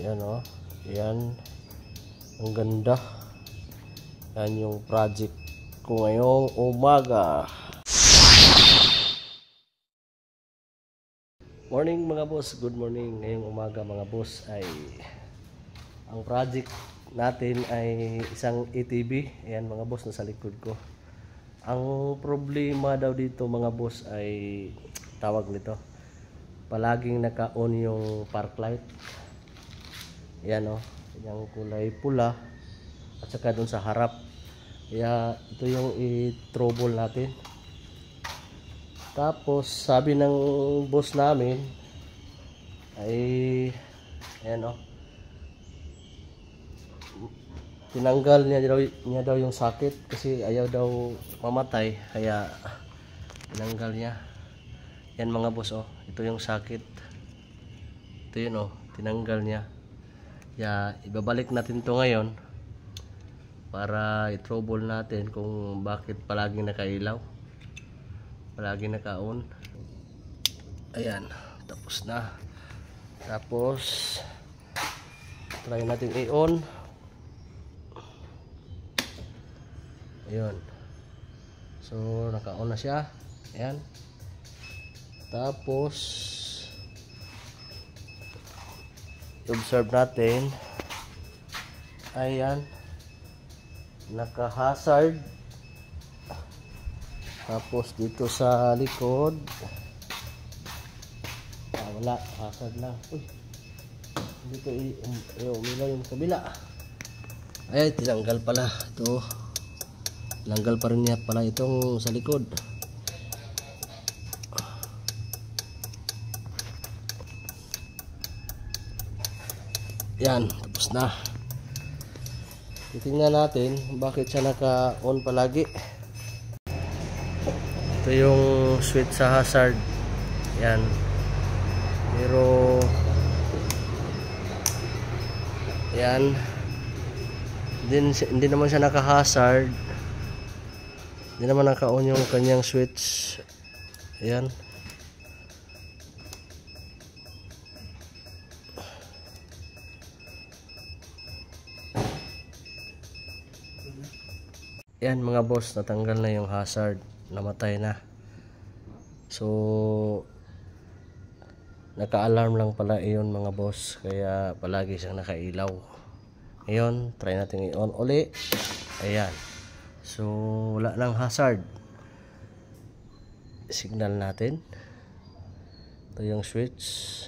Yan o. Yan. Ang ganda. Yan yung project ko ngayong umaga. Morning mga boss. Good morning. Ngayong umaga mga boss ay ang project natin ay isang ATV. Ayan mga boss, nasa likod ko. Ang problema daw dito mga boss ay tawag nito, palaging naka-on yung park light. Yan o, yung kulay pula at saka dun sa harap. Kaya ito yung i-trouble natin. Tapos sabi ng boss namin ay ayan o, tinanggal niya daw yung socket kasi ayaw daw mamatay, kaya tinanggal niya. Yan mga boss oh, ito yung socket. Ito yun oh, tinanggal niya. Kaya ibabalik natin to ngayon para i-trouble natin kung bakit palaging nakailaw, palaging naka-on. Ayan, tapos na. Tapos try natin i-on. Ayun. So naka-on na siya. Ayan. Tapos observe natin. Ayan. Naka-hazard. Tapos dito sa likod wala, hazard lang. Uy. Dito umilaw yung kabila. Ay, tinanggal pala ito. Langgal pa rin niya pala itong sa likod. Yan, tapos na. Titingnan natin bakit siya naka-on palagi. Ito yung switch sa hazard. Yan. Pero yan, hindi naman siya naka-hazard. Hindi naman naka-on yung kanyang switch. Ayan. Ayan mga boss, natanggal na yung hazard. Namatay na. So naka-alarm lang pala iyon mga boss. Kaya palagi siyang nakailaw. Ngayon, try natin i-on uli. Ayan. So wala nang hazard. Signal natin. Ito yung switch.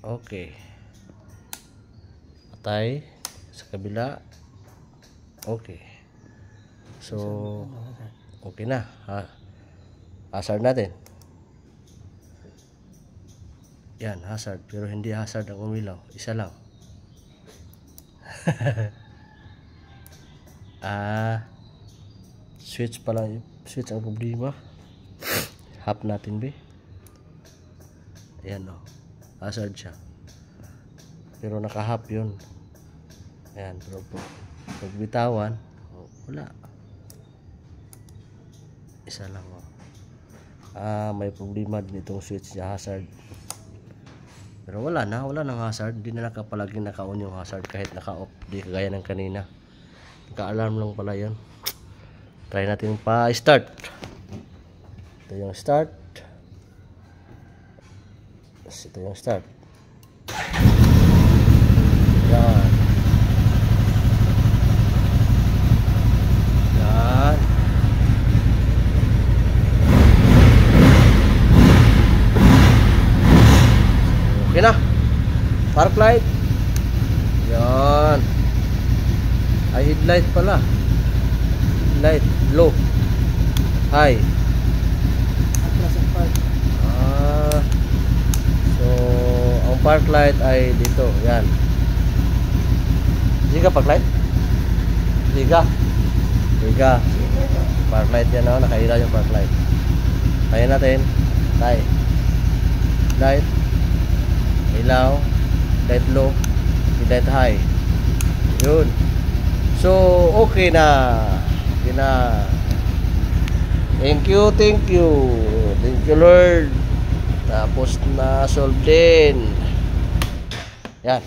Okay. Patay. Sa kabila. Okay. So okay na. Hazard natin. Yan, hazard. Pero hindi hazard ang umilaw. Isa lang. Switch pala, switch ang problema. Hap natin be. Ayan o, hazard siya, pero naka-hap yun. Ayan, pero pag bitawan wala, isa lang o. May problema din itong switch niya, hazard. Pero wala nang hazard. Hindi na palaging naka-on yung hazard kahit naka-off. Di kagaya ng kanina, naka-alarm lang pala yun. Try natin pa-start. Ito yung start. Ito yung start. Yan. Yan. Okay na. Park light. Yan. Ay, headlight pala. Light, low, high. So ang park light ay dito. Yan. Liga park light. Liga. Park light yan o. Nakailaw yung park light. Kaya natin. Light. Ilaw. Light low. Light high. Yun. So okay na. Thank you Lord. Tapos na solve din. Yan.